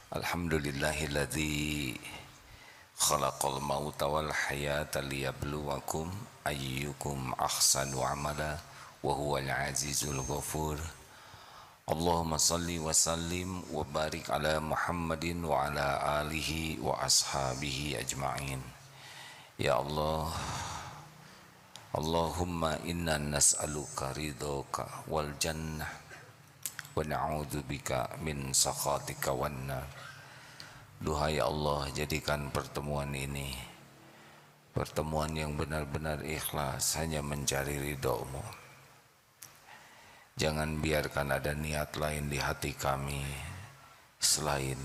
Alhamdulillahilladzi khalaqal mauta wal hayata liyabluwakum ayyukum ahsanu amala wa huwal azizul ghafur. Allahumma salli wa sallim wa barik ala Muhammadin wa ala alihi wa ashabihi ajma'in. Ya Allah, Allahumma inna nas'aluka ridhoka wal jannah wa na'udzubika min sakhatika wan nar. Duhai Allah, jadikan pertemuan ini pertemuan yang benar-benar ikhlas, hanya mencari ridho-Mu. Jangan biarkan ada niat lain di hati kami selain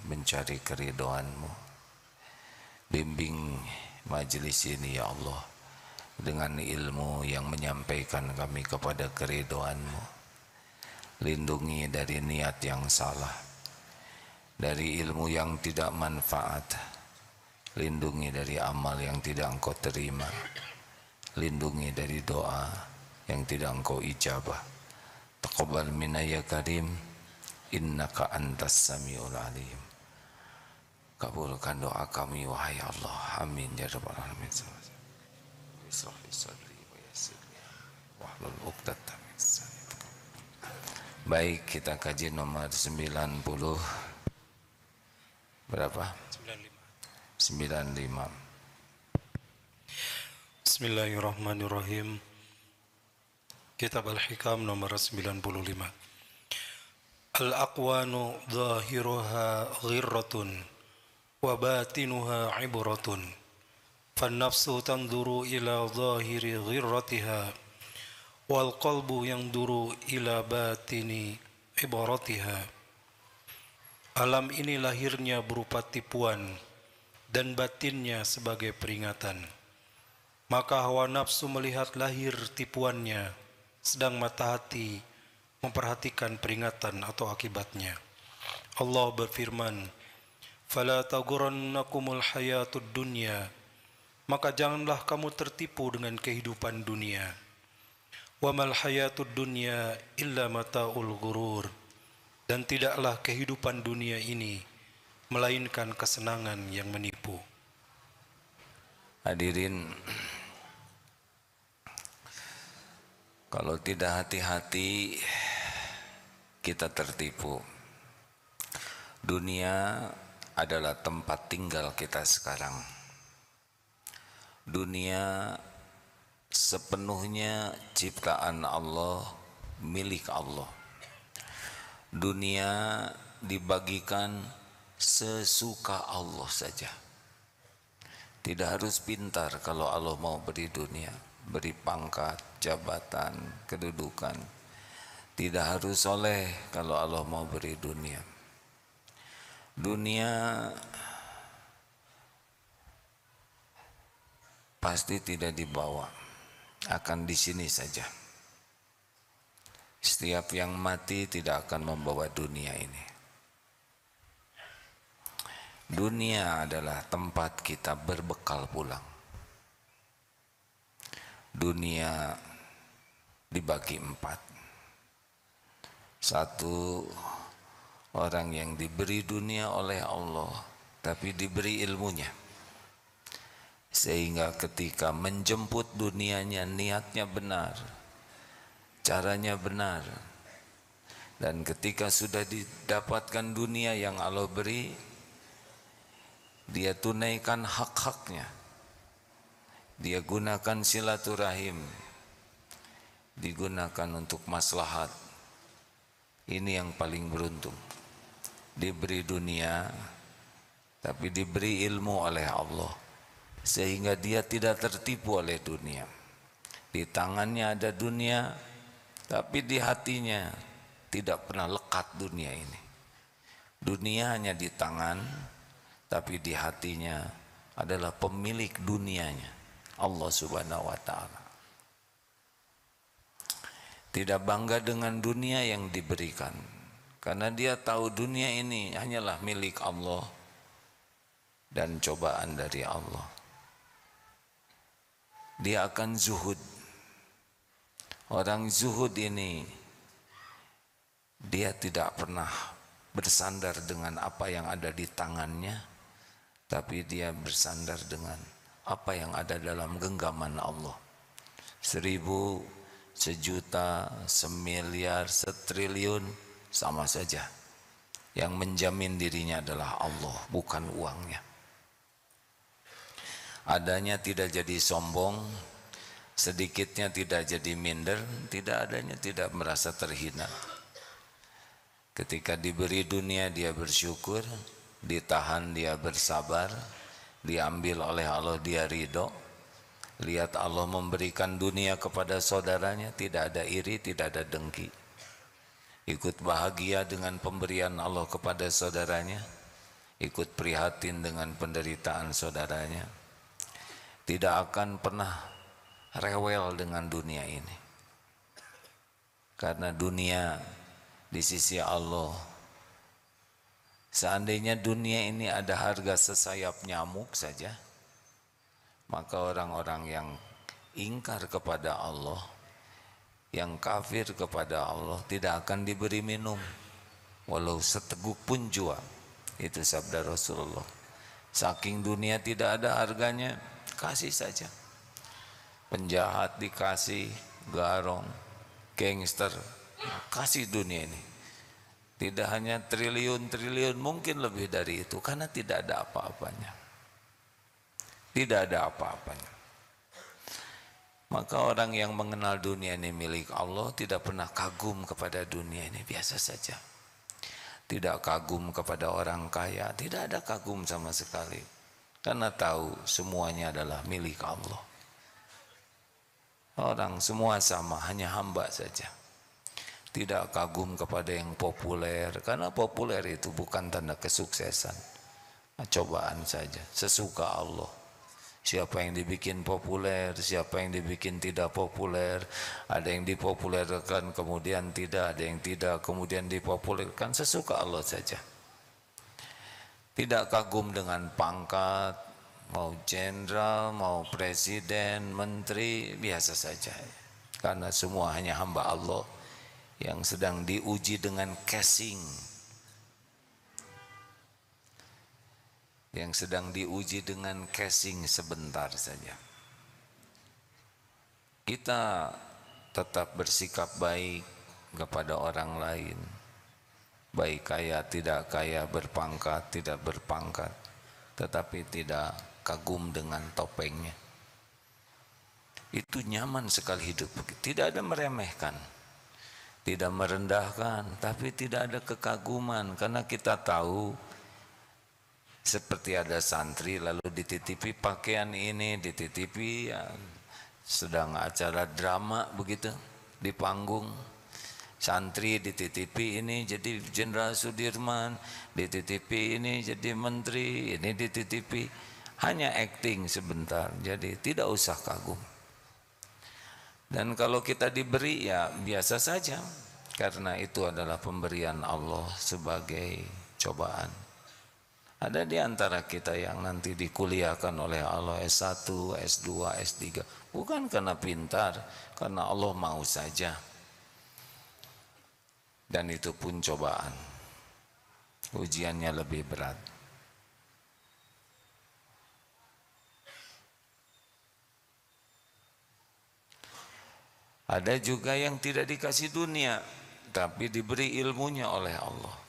mencari keridhoan-Mu. Bimbing majelis ini ya Allah dengan ilmu yang menyampaikan kami kepada keridhoan-Mu. Lindungi dari niat yang salah, dari ilmu yang tidak manfaat. Lindungi dari amal yang tidak Engkau terima. Lindungi dari doa yang tidak Engkau ijabah. Taqabbal minna ya karim, innaka antas samiul alim. Kabulkan doa kami wahai Allah, amin ya rabbal alamin. Bismillah sadri wa yassir li wahlul 'uqdatam min lisani. Baik, kita kaji nomor 90 berapa? 95. Bismillahirrahmanirrahim. Kitab Al-Hikam nomor 95. Al-aqwanu zahiruha ghirratun wa batinuha ibratun. Fan-nafsu tanzuru ila zahiri ghirratiha wal qalbu yanzuru ila batini ibaratiha. Alam ini lahirnya berupa tipuan dan batinnya sebagai peringatan. Maka hawa nafsu melihat lahir tipuannya, sedang mata hati memperhatikan peringatan atau akibatnya. Allah berfirman, "Fala taghurrannakumul hayatud dunya." Maka janganlah kamu tertipu dengan kehidupan dunia. Wa mal hayatud dunya illa mata'ul ghurur. Dan tidaklah kehidupan dunia ini melainkan kesenangan yang menipu. Hadirin, kalau tidak hati-hati kita tertipu. Dunia adalah tempat tinggal kita sekarang. Dunia sepenuhnya ciptaan Allah, milik Allah. Dunia dibagikan sesuka Allah saja. Tidak harus pintar kalau Allah mau beri dunia, beri pangkat, jabatan, kedudukan. Tidak harus soleh kalau Allah mau beri dunia. Dunia pasti tidak dibawa, akan di sini saja. Setiap yang mati tidak akan membawa dunia ini. Dunia adalah tempat kita berbekal pulang. Dunia dibagi 4. Satu, orang yang diberi dunia oleh Allah, tapi diberi ilmunya, sehingga ketika menjemput dunianya niatnya benar, caranya benar. Dan ketika sudah didapatkan dunia yang Allah beri, dia tunaikan hak-haknya. Dia gunakan silaturahim, digunakan untuk maslahat. Ini yang paling beruntung. Diberi dunia, tapi diberi ilmu oleh Allah, sehingga dia tidak tertipu oleh dunia. Di tangannya ada dunia, tapi di hatinya tidak pernah lekat dunia ini. Dunia hanya di tangan, tapi di hatinya adalah pemilik dunianya, Allah Subhanahu wa ta'ala. Tidak bangga dengan dunia yang diberikan, karena dia tahu dunia ini hanyalah milik Allah dan cobaan dari Allah. Dia akan zuhud. Orang zuhud ini dia tidak pernah bersandar dengan apa yang ada di tangannya, tapi dia bersandar dengan apa yang ada dalam genggaman Allah. 1000, sejuta, semiliar, setriliun, sama saja. Yang menjamin dirinya adalah Allah, bukan uangnya. Adanya tidak jadi sombong, sedikitnya tidak jadi minder, tidak adanya tidak merasa terhina. Ketika diberi dunia dia bersyukur, ditahan dia bersabar, diambil oleh Allah dia ridho. Lihat Allah memberikan dunia kepada saudaranya, tidak ada iri, tidak ada dengki. Ikut bahagia dengan pemberian Allah kepada saudaranya, ikut prihatin dengan penderitaan saudaranya. Tidak akan pernah rewel dengan dunia ini, karena dunia di sisi Allah, seandainya dunia ini ada harga sesayap nyamuk saja, maka orang-orang yang ingkar kepada Allah, yang kafir kepada Allah, tidak akan diberi minum walau seteguk pun jua. Itu sabda Rasulullah. Saking dunia tidak ada harganya, kasih saja. Penjahat dikasih, garong, gangster, kasih dunia ini. Tidak hanya triliun-triliun, mungkin lebih dari itu, karena tidak ada apa-apanya. Tidak ada apa-apanya. Maka orang yang mengenal dunia ini milik Allah tidak pernah kagum kepada dunia ini, biasa saja. Tidak kagum kepada orang kaya, tidak ada kagum sama sekali, karena tahu semuanya adalah milik Allah. Orang semua sama, hanya hamba saja. Tidak kagum kepada yang populer, karena populer itu bukan tanda kesuksesan, cobaan saja, sesuka Allah. Siapa yang dibikin populer, siapa yang dibikin tidak populer, ada yang dipopulerkan kemudian tidak, ada yang tidak kemudian dipopulerkan, sesuka Allah saja. Tidak kagum dengan pangkat, mau jenderal, mau presiden, menteri, biasa saja. Karena semua hanya hamba Allah yang sedang diuji dengan casing, yang sedang diuji dengan casing sebentar saja. Kita tetap bersikap baik kepada orang lain, baik kaya tidak kaya, berpangkat tidak berpangkat, tetapi tidak kagum dengan topengnya. Itu nyaman sekali hidup, tidak ada meremehkan, tidak merendahkan, tapi tidak ada kekaguman, karena kita tahu. Seperti ada santri lalu dititipi pakaian ini, dititipi ya, sedang acara drama begitu di panggung, santri dititipi ini jadi Jenderal Sudirman, dititipi ini jadi menteri, ini dititipi, hanya acting sebentar, jadi tidak usah kagum. Dan kalau kita diberi ya biasa saja, karena itu adalah pemberian Allah sebagai cobaan. Ada di antara kita yang nanti dikuliahkan oleh Allah S1, S2, S3, bukan karena pintar, karena Allah mau saja. Dan itu pun cobaan, ujiannya lebih berat. Ada juga yang tidak dikasih dunia, tapi diberi ilmunya oleh Allah.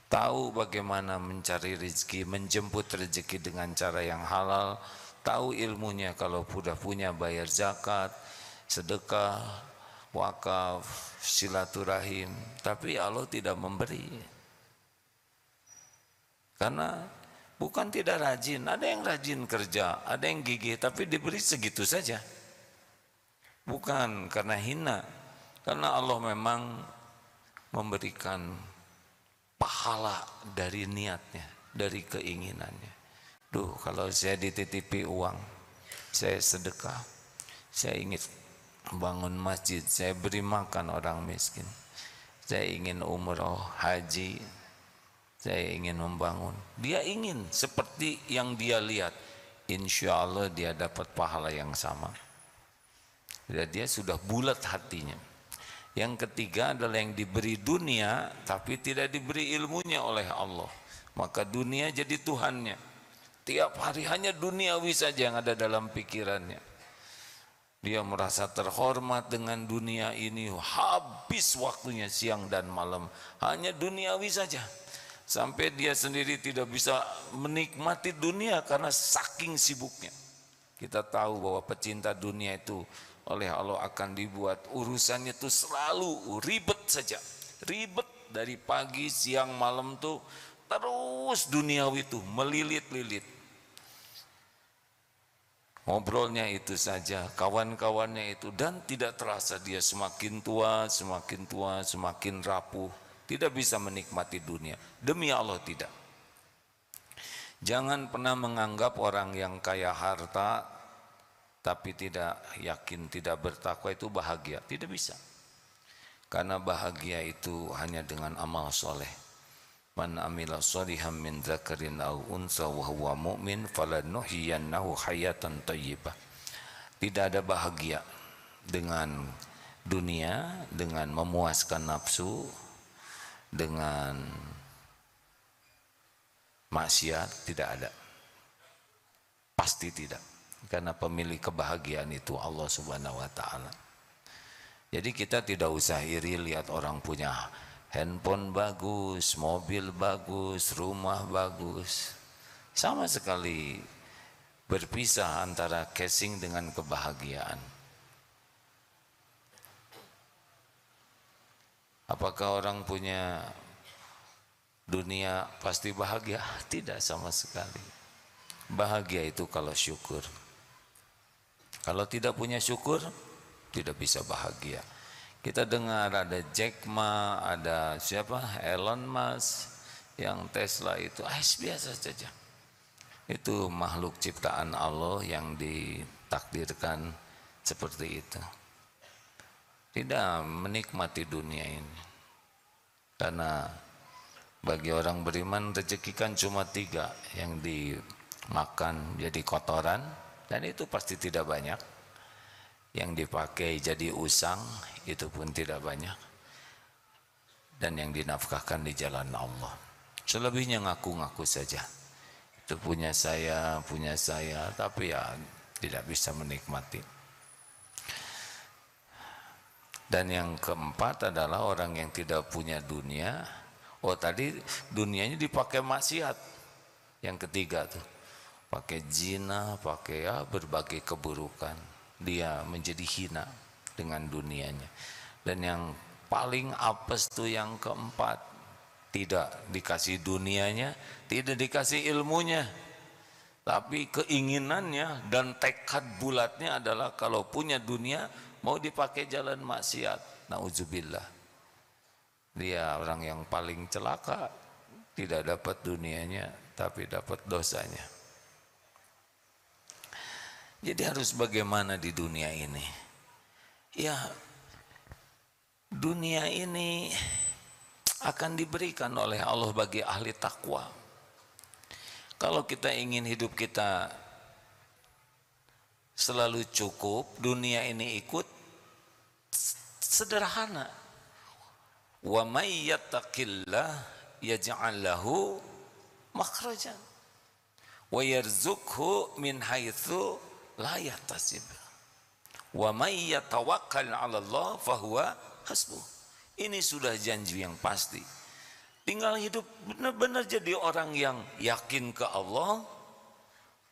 Tahu bagaimana mencari rezeki, menjemput rezeki dengan cara yang halal, tahu ilmunya kalau sudah punya bayar zakat, sedekah, wakaf, silaturahim, tapi Allah tidak memberi. Karena bukan tidak rajin, ada yang rajin kerja, ada yang gigih, tapi diberi segitu saja. Bukan karena hina, karena Allah memang memberikan pahala dari niatnya, dari keinginannya. Duh, kalau saya dititipi uang, saya sedekah, saya ingin bangun masjid, saya beri makan orang miskin, saya ingin umroh, haji, saya ingin membangun. Dia ingin seperti yang dia lihat, insya Allah dia dapat pahala yang sama. Dan dia sudah bulat hatinya. Yang ketiga adalah yang diberi dunia tapi tidak diberi ilmunya oleh Allah. Maka dunia jadi Tuhannya. Tiap hari hanya duniawi saja yang ada dalam pikirannya. Dia merasa terhormat dengan dunia ini, habis waktunya siang dan malam hanya duniawi saja. Sampai dia sendiri tidak bisa menikmati dunia karena saking sibuknya. Kita tahu bahwa pecinta dunia itu oleh Allah akan dibuat urusannya itu selalu ribet saja. Ribet dari pagi, siang, malam tuh terus duniawi itu melilit-lilit. Ngobrolnya itu saja, kawan-kawannya itu, dan tidak terasa dia semakin tua, semakin rapuh. Tidak bisa menikmati dunia. Demi Allah tidak. Jangan pernah menganggap orang yang kaya harta tapi tidak yakin, tidak bertakwa itu bahagia. Tidak bisa. Karena bahagia itu hanya dengan amal soleh. Man amila sholihan min dzakarin aw unsa wa huwa mu'min falanuhyiyannahu hayatan thayyibah. Tidak ada bahagia dengan dunia, dengan memuaskan nafsu, dengan maksiat, tidak ada. Pasti tidak. Karena pemilik kebahagiaan itu Allah Subhanahu wa taala. Jadi kita tidak usah iri lihat orang punya handphone bagus, mobil bagus, rumah bagus. Sama sekali berpisah antara casing dengan kebahagiaan. Apakah orang punya dunia pasti bahagia? Tidak sama sekali. Bahagia itu kalau syukur. Kalau tidak punya syukur, tidak bisa bahagia. Kita dengar ada Jack Ma, ada siapa? Elon Musk, yang Tesla itu biasa saja. Itu makhluk ciptaan Allah yang ditakdirkan seperti itu. Tidak menikmati dunia ini. Karena bagi orang beriman rezeki kan cuma 3, yang dimakan jadi kotoran, dan itu pasti tidak banyak. Yang dipakai jadi usang, itu pun tidak banyak. Dan yang dinafkahkan di jalan Allah. Selebihnya ngaku-ngaku saja. Itu punya saya, tapi ya tidak bisa menikmati. Dan yang keempat adalah orang yang tidak punya dunia. Oh tadi dunianya dipakai maksiat. Yang ketiga tuh, pakai zina, pakai berbagai keburukan. Dia menjadi hina dengan dunianya. Dan yang paling apes tuh yang keempat, tidak dikasih dunianya, tidak dikasih ilmunya, tapi keinginannya dan tekad bulatnya adalah kalau punya dunia mau dipakai jalan maksiat. Nauzubillah. Dia orang yang paling celaka, tidak dapat dunianya tapi dapat dosanya. Jadi harus bagaimana di dunia ini? Ya, dunia ini akan diberikan oleh Allah bagi ahli takwa. Kalau kita ingin hidup kita selalu cukup, dunia ini ikut, sederhana. Wa may yattaqillah yaj'al lahu makhrajan wa yarzuqhu min haitsu la yahtasib. Wa may yatawakkal 'ala Allah fahuwa hasbuh. Ini sudah janji yang pasti. Tinggal hidup benar-benar jadi orang yang yakin ke Allah,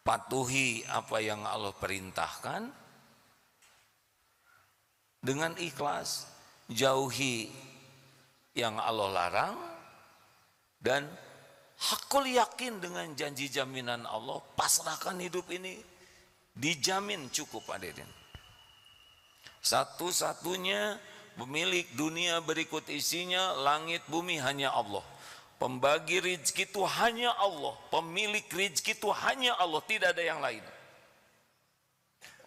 patuhi apa yang Allah perintahkan dengan ikhlas, jauhi yang Allah larang, dan hakul yakin dengan janji jaminan Allah, pasrahkan hidup ini dijamin cukup. Hadirin, satu-satunya pemilik dunia berikut isinya, langit bumi hanya Allah. Pembagi rezeki itu hanya Allah. Pemilik rezeki itu hanya Allah, tidak ada yang lain.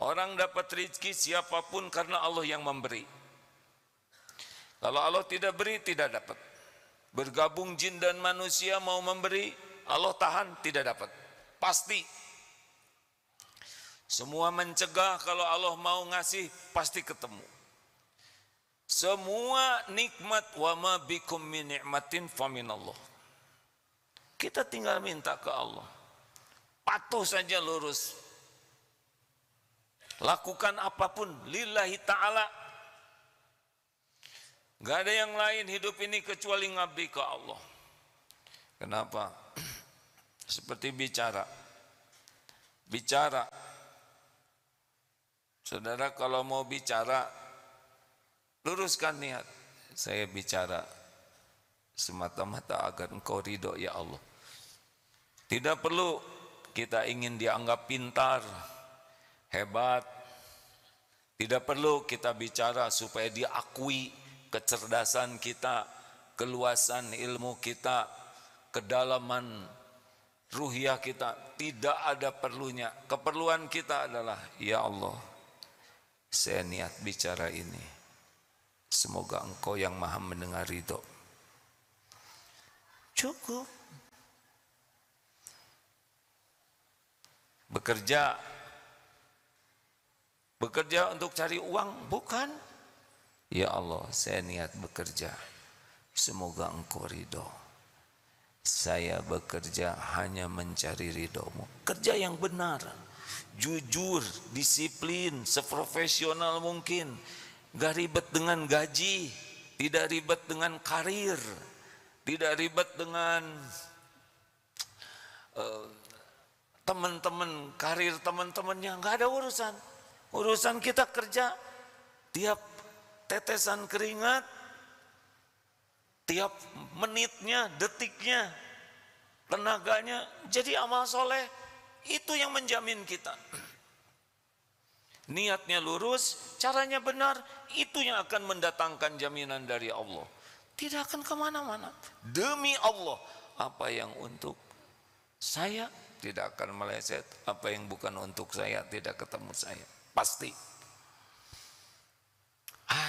Orang dapat rezeki siapapun karena Allah yang memberi. Kalau Allah tidak beri, tidak dapat. Bergabung jin dan manusia mau memberi, Allah tahan, tidak dapat. Pasti. Semua mencegah, kalau Allah mau ngasih pasti ketemu. Semua nikmat, wa ma bikum min ni'matin faminallah. Kita tinggal minta ke Allah. Patuh saja lurus. Lakukan apapun lillahi ta'ala. Gak ada yang lain hidup ini kecuali ngabdi ke Allah. Kenapa? Seperti bicara. Saudara kalau mau bicara, luruskan niat. Saya bicara semata-mata agar engkau ridho ya Allah. Tidak perlu kita ingin dianggap pintar, hebat. Tidak perlu kita bicara supaya diakui kecerdasan kita, keluasan ilmu kita, kedalaman ruhiyah kita. Tidak ada perlunya. Keperluan kita adalah, ya Allah, saya niat bicara ini, semoga engkau yang maha mendengar ridho. Cukup. Bekerja untuk cari uang, bukan. Ya Allah, saya niat bekerja, semoga engkau ridho. Saya bekerja hanya mencari ridhomu. Kerja yang benar, jujur, disiplin, seprofesional mungkin. Gak ribet dengan gaji, tidak ribet dengan karir, tidak ribet dengan teman-teman, karir teman-temannya. Gak ada urusan. Urusan kita kerja, tiap tetesan keringat, tiap menitnya, detiknya, tenaganya jadi amal soleh. Itu yang menjamin kita. Niatnya lurus, caranya benar, itu yang akan mendatangkan jaminan dari Allah. Tidak akan kemana-mana. Demi Allah, apa yang untuk saya tidak akan meleset, apa yang bukan untuk saya tidak ketemu saya. Pasti.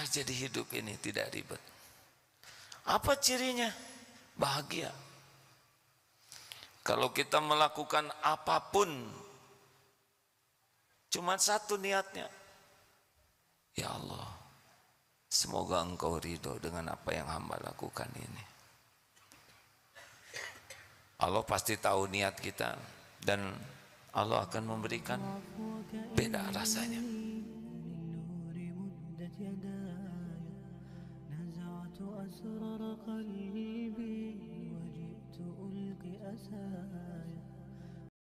Jadi hidup ini tidak ribet. Apa cirinya? Bahagia. Kalau kita melakukan apapun, cuma satu niatnya, ya Allah, semoga engkau ridho dengan apa yang hamba lakukan ini. Allah pasti tahu niat kita, dan Allah akan memberikan beda rasanya. أسرار قلبي وجئت ألقي أسايا